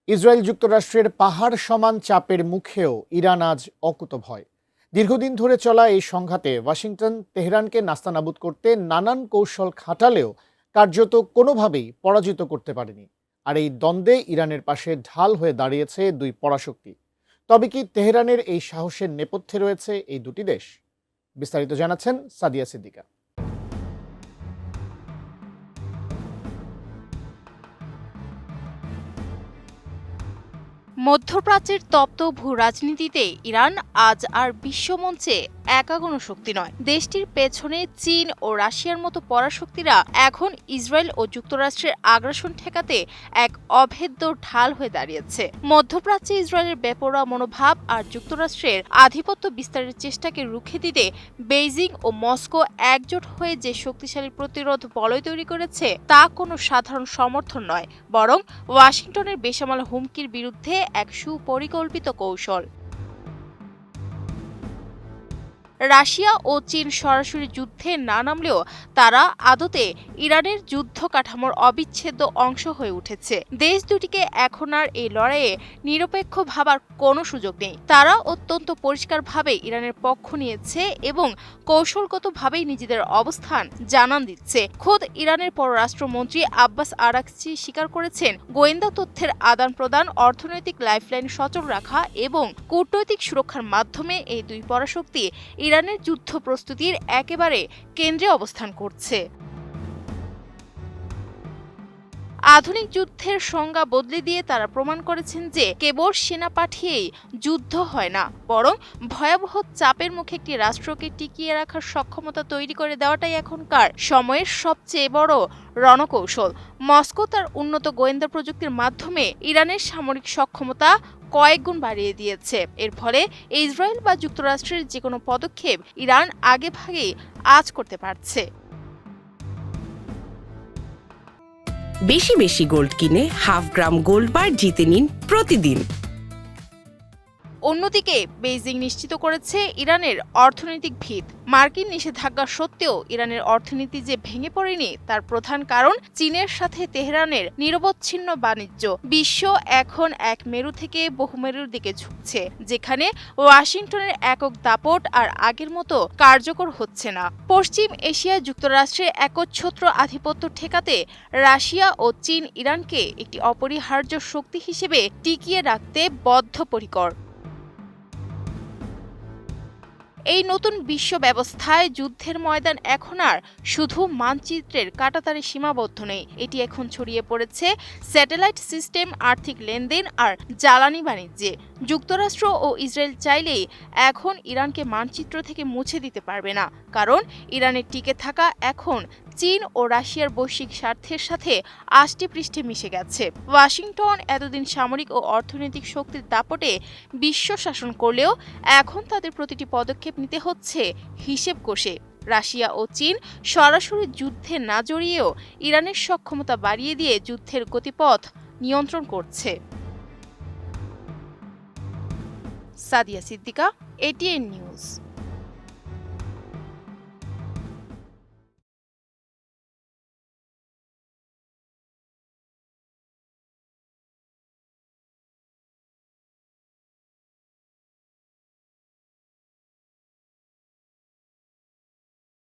Israel যুক্তরাষ্ট্রের পাহাড় সমান চাপের মুখেও ইরান আজ অকুতভয়। দীর্ঘদিন ধরে চলা এই সংঘাতে ওয়াশিংটন তেহরানকে নাস্তানাবুদ করতে নানান কৌশল খাটালেও কার্যত কোনোভাবেই পরাজিত করতে পারেনি। আর এই দ্বন্দ্বে ইরানের পাশে ঢাল হয়ে দাঁড়িয়েছে দুই পরাশক্তি। তবে কি তেহরানের এই সাহসের নেপথ্যে রয়েছে এই দুটি দেশ? বিস্তারিত জানাচ্ছেন সাদিয়া সিদ্দিকা। মধ্যপ্রাচ্যের তপ্ত ভূ রাজনীতিতে ইরান আজ আর বিশ্বমঞ্চে একা কোনো শক্তি নয়। দেশটির পেছনে চীন ও রাশিয়ার মতো পরাশক্তিরা এখন ইসরায়েল ও যুক্তরাষ্ট্রের আগ্রাসন ঠেকাতে এক অভেদ্য ঢাল হয়ে দাঁড়িয়েছে। মধ্যপ্রাচ্যে ইসরায়েলের বেপরোয়া মনোভাব আর যুক্তরাষ্ট্রের আধিপত্য বিস্তারের চেষ্টাকে রুখে দিতে বেইজিং ও মস্কো একজোট হয়ে যে শক্তিশালী প্রতিরোধ বলয় তৈরি করেছে তা কোনো সাধারণ সমর্থন নয়, বরং ওয়াশিংটনের বেসামাল হুমকির বিরুদ্ধে এক সুপরিকল্পিত কৌশল। রাশিয়া ও চীন সরাসরি যুদ্ধে না নামলেও তারা আদতে ইরানের যুদ্ধ কাঠামোর অবিচ্ছেদ্য অংশ হয়ে উঠেছে। দেশ দুটিকে এখন আর এই লড়াইয়ে নিরপেক্ষ ভাবার কোনো সুযোগ নেই। তারা অত্যন্ত পরিষ্কারভাবে ইরানের পক্ষ নিয়েছে এবং কৌশলগতভাবেই নিজেদের অবস্থান জানান দিচ্ছে। খোদ ইরানের পররাষ্ট্রমন্ত্রী আব্বাস আরাকচি স্বীকার করেছেন, গোয়েন্দা তথ্যের আদান প্রদান, অর্থনৈতিক লাইফলাইন সচল রাখা এবং কূটনৈতিক সুরক্ষার মাধ্যমে এই দুই পরাশক্তি ইরানের যুদ্ধ প্রস্তুতির একেবারে কেন্দ্রে অবস্থান করছে। আধুনিক যুদ্ধের সংজ্ঞা বদলে দিয়ে তারা প্রমাণ করেছেন যে কেবল সেনা পাঠিয়েই যুদ্ধ হয় না, বরং ভয়াবহ চাপের মুখে একটি রাষ্ট্রকে টিকিয়ে রাখার সক্ষমতা তৈরি করে দেওয়াটাই এখনকার সময়ের সবচেয়ে বড় রণকৌশল। মস্কো তার উন্নত গোয়েন্দা প্রযুক্তির মাধ্যমে ইরানের সামরিক সক্ষমতা কয়েক গুণ বাড়িয়ে দিয়েছে। এর ফলে ইসরায়েল বা যুক্তরাষ্ট্রের যে কোনো পদক্ষেপ ইরান আগেভাগেই আঁচ করতে পারছে। বেশি বেশি গোল্ড কিনে হাফ গ্রাম গোল্ড বার জিতে নিন প্রতিদিন। অন্যদিকে বেইজিং নিশ্চিত করেছে ইরানের অর্থনৈতিক ভিত। মার্কিন নিষেধাজ্ঞা সত্ত্বেও ইরানের অর্থনীতি যে ভেঙে পড়েনি তার প্রধান কারণ চীনের সাথে তেহরানের নিরবচ্ছিন্ন বাণিজ্য। বিশ্ব এখন এক মেরু থেকে বহুমেরুর দিকে ঝুঁকছে, যেখানে ওয়াশিংটনের একক দাপট আর আগের মতো কার্যকর হচ্ছে না। পশ্চিম এশিয়ায় যুক্তরাষ্ট্রের একচ্ছত্র আধিপত্য ঠেকাতে রাশিয়া ও চীন ইরানকে একটি অপরিহার্য শক্তি হিসেবে টিকিয়ে রাখতে বদ্ধপরিকর। এই নতুন বিশ্ব ব্যবস্থায় যুদ্ধের ময়দান এখন আর শুধু মানচিত্রের কাঁটাতারে সীমাবদ্ধ নেই, এটি এখন ছড়িয়ে পড়েছে স্যাটেলাইট সিস্টেম, আর্থিক লেনদেন আর জ্বালানি বাণিজ্যে। যুক্তরাষ্ট্র ও ইসরায়েল চাইলেই এখন ইরানকে মানচিত্র থেকে মুছে দিতে পারবে না, কারণ ইরানের টিকে থাকা এখন চীন ও রাশিয়ার বৈশ্বিক স্বার্থের সাথে আষ্টে পৃষ্ঠে মিশে গেছে। ওয়াশিংটন এতদিন সামরিক ও অর্থনৈতিক শক্তির দাপটে বিশ্ব শাসন করলেও এখন তাদের প্রতিটি পদক্ষেপ নিতে হচ্ছে হিসেব কষে। রাশিয়া ও চীন সরাসরি যুদ্ধে না জড়িয়েও ইরানের সক্ষমতা বাড়িয়ে দিয়ে যুদ্ধের গতিপথ নিয়ন্ত্রণ করছে। Sadia Siddika, ATN news.